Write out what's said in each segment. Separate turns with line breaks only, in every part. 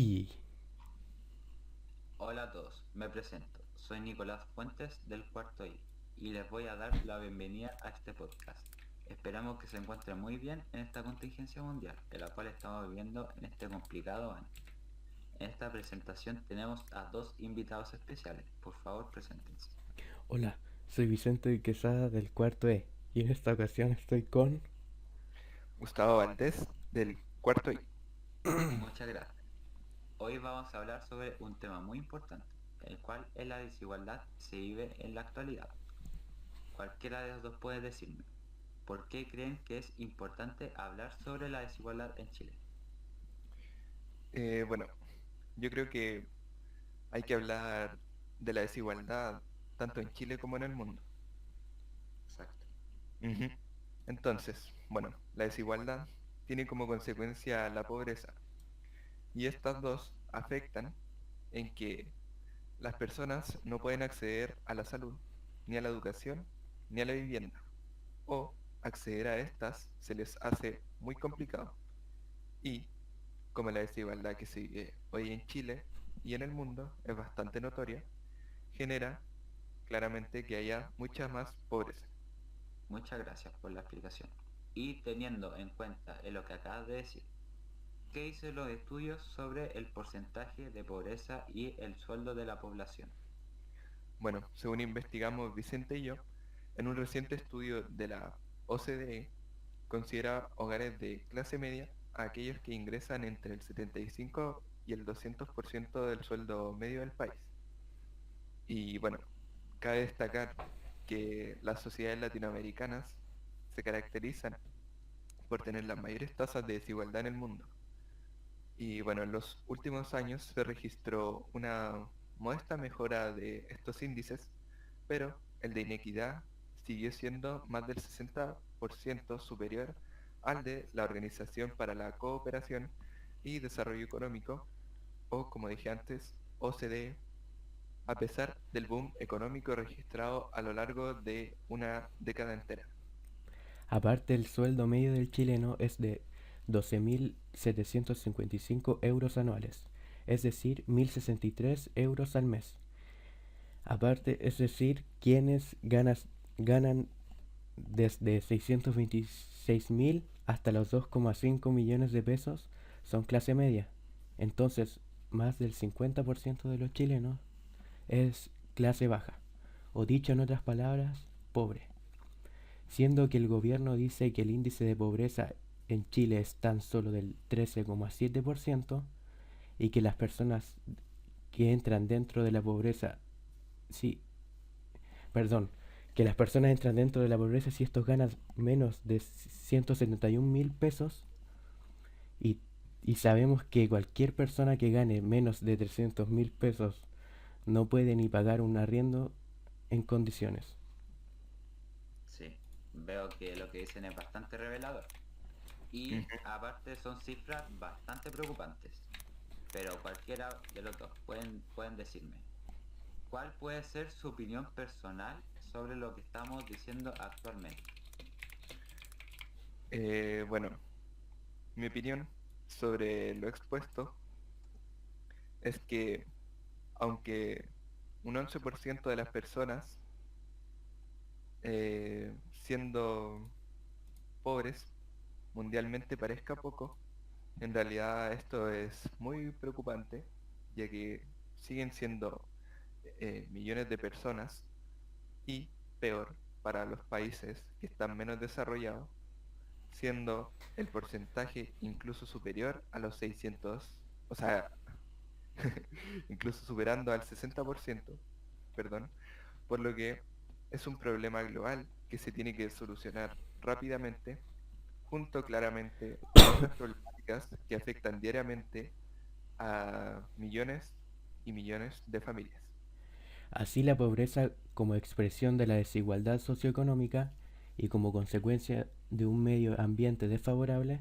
Y
Hola a todos, me presento. Soy Nicolás Fuentes del cuarto I y les voy a dar la bienvenida a este podcast. Esperamos que se encuentren muy bien en esta contingencia mundial, en la cual estamos viviendo en este complicado año. En esta presentación tenemos a dos invitados especiales. Por favor, preséntense.
hola, soy Vicente Quesada del cuarto E y en esta ocasión estoy con...
Gustavo Valdés, del cuarto I.
Muchas gracias. Hoy vamos a hablar sobre un tema muy importante, el cual es la desigualdad que se vive en la actualidad. Cualquiera de los dos puede decirme, ¿por qué creen que es importante hablar sobre la desigualdad en Chile?
Bueno, yo creo que hay que hablar de la desigualdad tanto en Chile como en el mundo.
Exacto.
Ujú. Entonces, bueno, la desigualdad tiene como consecuencia la pobreza y estas dos afectan en que las personas no pueden acceder a la salud, ni a la educación, ni a la vivienda, o acceder a estas se les hace muy complicado. Y como la desigualdad que se vive hoy en Chile y en el mundo es bastante notoria, genera claramente que haya mucha más pobreza.
Muchas gracias por la explicación. Y teniendo en cuenta lo que acabas de decir, ¿qué dicen los estudios sobre el porcentaje de pobreza y el sueldo de la población?
Bueno, según investigamos Vicente y yo, en un reciente estudio de la OCDE, considera hogares de clase media a aquellos que ingresan entre el 75 y el 200% del sueldo medio del país. Y bueno, cabe destacar que las sociedades latinoamericanas se caracterizan por tener las mayores tasas de desigualdad en el mundo. Y bueno, en los últimos años se registró una modesta mejora de estos índices, pero el de inequidad siguió siendo más del 60% superior al de la Organización para la Cooperación y Desarrollo Económico, o como dije antes, OCDE, a pesar del boom económico registrado a lo largo de una década entera.
Aparte, el sueldo medio del chileno es de 12.755 euros anuales, es decir, 1.063 euros al mes. Aparte, es decir, quienes ganan desde 626.000 hasta los 2,5 millones de pesos son clase media. Entonces, más del 50% de los chilenos es clase baja, o dicho en otras palabras, pobre. Siendo que el gobierno dice que el índice de pobreza en Chile es tan solo del 13,7% y que las personas que entran dentro de la pobreza, sí, perdón, que las personas entran dentro de la pobreza si estos ganan menos de 171.000 pesos y, y sabemos que cualquier persona que gane menos de 300.000 pesos no puede ni pagar un arriendo en condiciones.
Sí, veo que lo que dicen es bastante revelador. Y
Ujú.
aparte son cifras bastante preocupantes. Pero cualquiera de los dos pueden decirme, ¿cuál puede ser su opinión personal sobre lo que estamos diciendo actualmente?
Bueno, mi opinión sobre lo expuesto es que aunque un 11% de las personas, siendo pobres, mundialmente parezca poco, en realidad esto es muy preocupante, ya que siguen siendo millones de personas y peor para los países que están menos desarrollados, siendo el porcentaje incluso superior a los 600, o sea, incluso superando al 60%, perdón, por lo que es un problema global que se tiene que solucionar rápidamente, junto claramente a otras problemáticas que afectan diariamente a millones y millones de familias.
Así la pobreza como expresión de la desigualdad socioeconómica y como consecuencia de un medio ambiente desfavorable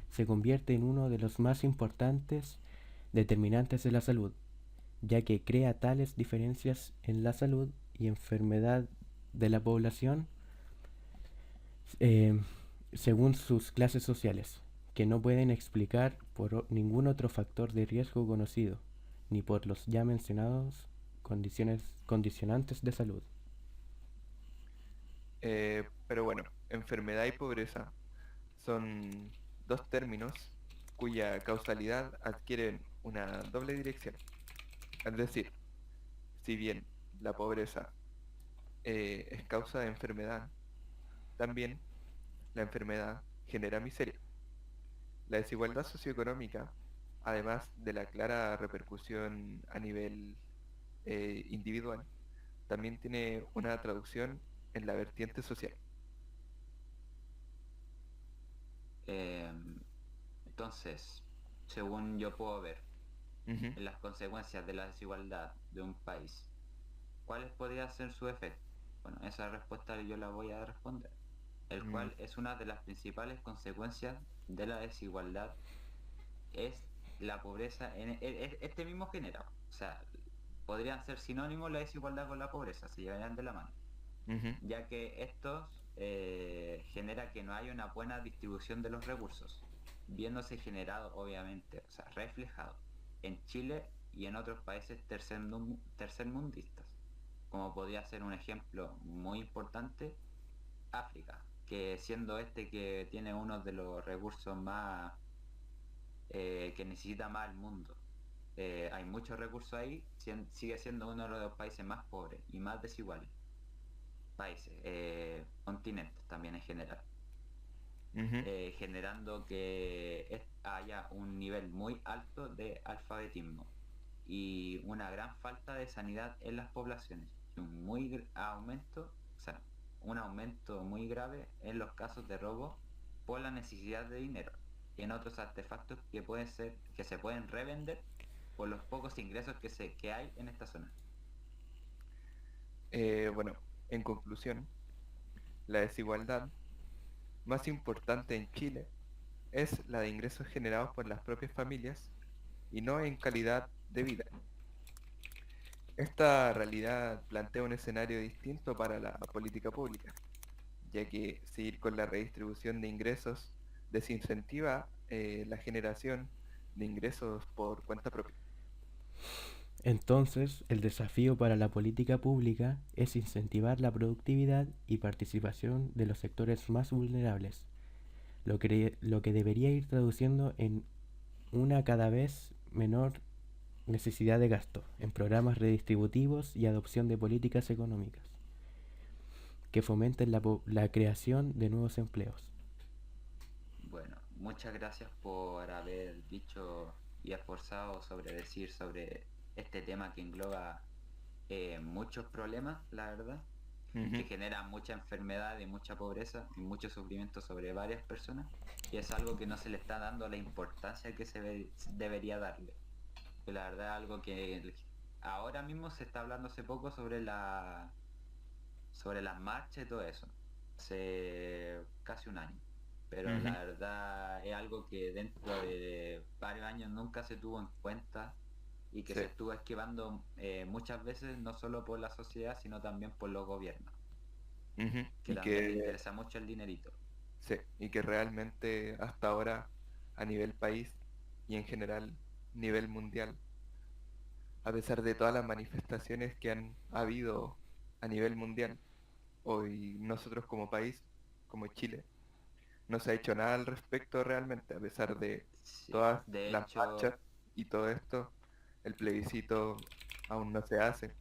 se convierte en uno de los más importantes determinantes de la salud, ya que crea tales diferencias en la salud y enfermedad de la población eh, según sus clases sociales, que no pueden explicar por ningún otro factor de riesgo conocido, ni por los ya mencionados condicionantes de salud.
Pero bueno, enfermedad y pobreza son dos términos cuya causalidad adquieren una doble dirección. Es decir, si bien la pobreza es causa de enfermedad, también la enfermedad genera miseria. La desigualdad socioeconómica, además de la clara repercusión a nivel individual, también tiene una traducción en la vertiente social.
Em, entonces, según yo puedo ver,
Ujú.
en las consecuencias de la desigualdad de un país, ¿cuáles podría ser su efecto? Bueno, esa respuesta yo la voy a responder, el
Mm,
cual es una de las principales consecuencias de la desigualdad, es la pobreza este mismo género. O sea, podrían ser sinónimos la desigualdad con la pobreza, se llevarían de la mano,
ujú.
ya que estos genera que no haya una buena distribución de los recursos, viéndose generado obviamente, o sea, reflejado en Chile y en otros países tercermundistas, como podría ser un ejemplo muy importante, África, que siendo este que tiene uno de los recursos más que necesita más el mundo. Hay muchos recursos ahí, sigue siendo uno de los países más pobres y más desiguales países, continentes también en general,
Ujú.
generando que haya un nivel muy alto de alfabetismo y una gran falta de sanidad en las poblaciones, y o sea, un aumento muy grave en los casos de robo por la necesidad de dinero y en otros artefactos que se pueden revender por los pocos ingresos que hay en esta zona.
Bueno, en conclusión, la desigualdad más importante en Chile es la de ingresos generados por las propias familias y no en calidad de vida. Esta realidad plantea un escenario distinto para la política pública, ya que seguir con la redistribución de ingresos desincentiva la generación de ingresos por cuenta propia.
Entonces, el desafío para la política pública es incentivar la productividad y participación de los sectores más vulnerables, lo que debería ir traduciendo en una cada vez menor necesidad de gasto en programas redistributivos y adopción de políticas económicas que fomenten la creación de nuevos empleos.
Bueno, muchas gracias por haber dicho y esforzado sobre decir sobre este tema que engloba muchos problemas, la verdad, y
Ujú.
que genera mucha enfermedad y mucha pobreza y mucho sufrimiento sobre varias personas, y es algo que no se le está dando la importancia que debería darle. Que la verdad es algo que ahora mismo se está hablando hace poco sobre las marchas y todo eso, hace casi un año. Pero
Ujú.
la verdad es algo que dentro de varios años nunca se tuvo en cuenta y que
Sí.
se estuvo esquivando muchas veces, no solo por la sociedad, sino también por los gobiernos,
Ujú.
que también le interesa mucho el dinerito.
Sí, y que realmente hasta ahora a nivel país y en general nivel mundial, a pesar de todas las manifestaciones que han habido a nivel mundial, hoy nosotros como país, como Chile, no se ha hecho nada al respecto realmente, a pesar de
Sí,
todas
de
las
hecho,
marchas y todo esto, el plebiscito aún no se hace,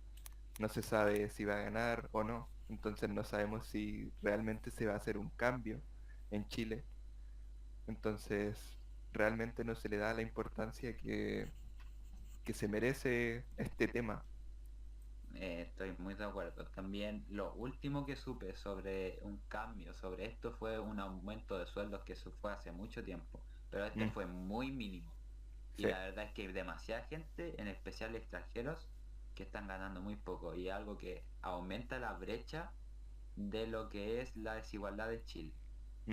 no se sabe si va a ganar o no, entonces no sabemos si realmente se va a hacer un cambio en Chile, entonces realmente no se le da la importancia que se merece este tema.
estoy muy de acuerdo. También lo último que supe sobre un cambio sobre esto fue un aumento de sueldos que eso fue hace mucho tiempo, pero este
Mm,
fue muy mínimo. Y
sí.
la verdad es que hay demasiada gente, en especial extranjeros, que están ganando muy poco y algo que aumenta la brecha de lo que es la desigualdad de Chile.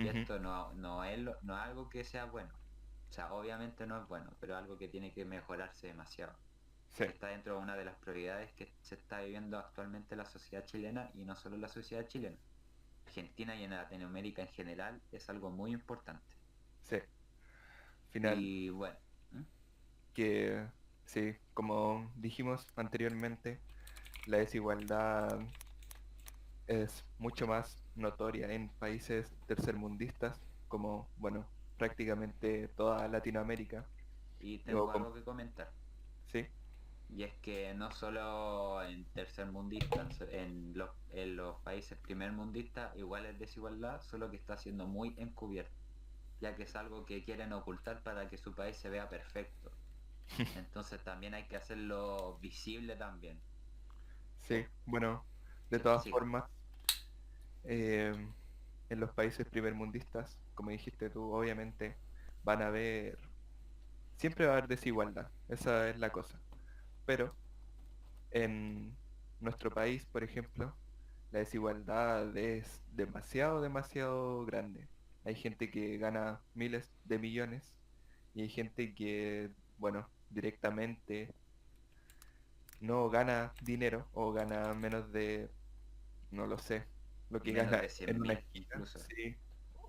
Y
Ujú.
esto no es algo que sea bueno. O sea, obviamente no es bueno, pero algo que tiene que mejorarse demasiado.
Sí,
Que está dentro de una de las prioridades que se está viviendo actualmente en la sociedad chilena y no solo en la sociedad chilena. Argentina y en Latinoamérica en general es algo muy importante.
sí. final
Y bueno,
que, sí, como dijimos anteriormente, la desigualdad es mucho más notoria en países tercermundistas, como, bueno, prácticamente toda Latinoamérica.
y
O
tengo
como-
algo que comentar.
sí,
Y es que no solo en tercermundistas, en los países primermundistas igual es desigualdad, solo que está siendo muy encubierto, ya que es algo que quieren ocultar para que su país se vea perfecto. Entonces también hay que hacerlo visible también.
sí, bueno, de
Sí,
todas
siga.
formas, eh, en los países primermundistas, como dijiste tú, obviamente van a haber, siempre va a haber desigualdad, esa es la cosa. Pero en nuestro país, por ejemplo, la desigualdad es demasiado, demasiado grande. Hay gente que gana miles de millones y hay gente que, bueno, directamente no gana dinero o gana menos de, no lo sé, lo que
Menos
gana
de cien
en una
mil
esquina,
incluso.
sí.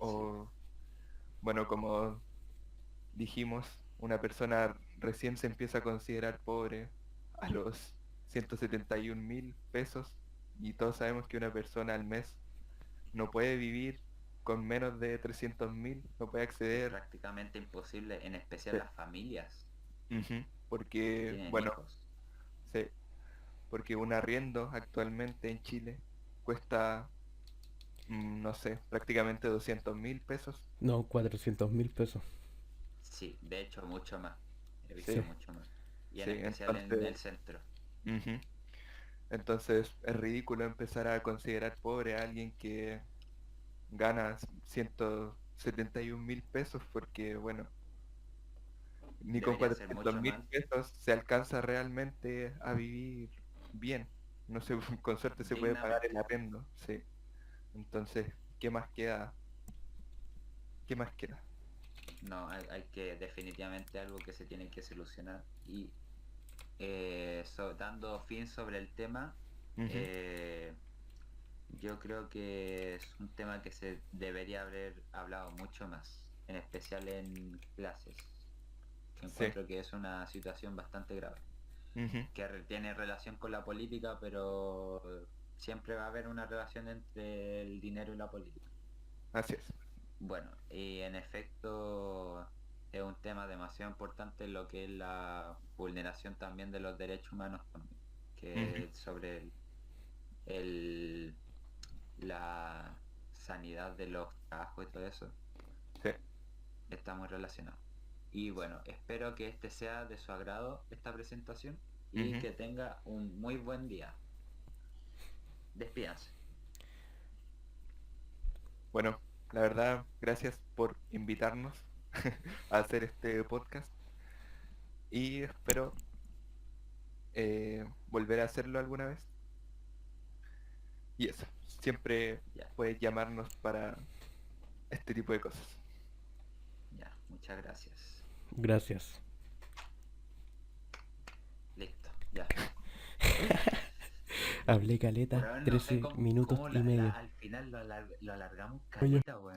Sí,
O, bueno, como dijimos, una persona recién se empieza a considerar pobre a los 171.000 pesos y todos sabemos que una persona al mes no puede vivir con menos de 300.000, no puede
es
acceder,
prácticamente imposible, en especial
sí,
las familias
ujú,
que
porque,
tienen
bueno,
hijos.
sí, porque un arriendo actualmente en Chile cuesta, no sé, prácticamente 200.000 pesos,
No, 400.000 pesos.
Sí, de hecho mucho más. He visto
sí,
Sí.
mucho más. Y en
sí,
especial en
entonces,
el centro.
ujú, entonces es ridículo empezar a considerar pobre a alguien que gana 171.000 pesos porque, bueno, ni con
Debería ser
400
mucho
mil
más.
pesos se alcanza realmente a vivir bien. No sé, con suerte se puede pagar el
Dignamente.
arriendo, sí. Entonces, ¿qué más queda? ¿Qué más queda?
No, hay que definitivamente algo que se tiene que solucionar. Y dando fin sobre el tema,
Ujú,
eh, yo creo que es un tema que se debería haber hablado mucho más, en especial en clases, que
sí,
encuentro que es una situación bastante grave,
ujú,
que tiene relación con la política, pero siempre va a haber una relación entre el dinero y la política.
así es.
Bueno, y en efecto es un tema demasiado importante en lo que es la vulneración también de los derechos humanos también,
Ujú,
que es sobre el- la sanidad de los trabajos y todo eso,
sí,
está muy relacionado. Y bueno, espero que este sea de su agrado, esta presentación, y
ujú.
que tenga un muy buen día. Despídanse.
Bueno, la verdad, gracias por invitarnos a hacer este podcast y espero volver a hacerlo alguna vez. Y eso, siempre
Ya,
puedes llamarnos para este tipo de cosas.
ya, muchas gracias.
Gracias.
Listo, ya.
Hablé caleta,
Weón, no sé
13 minutos
cómo
y medio.
al final lo alargamos
Oye,
caleta, weón.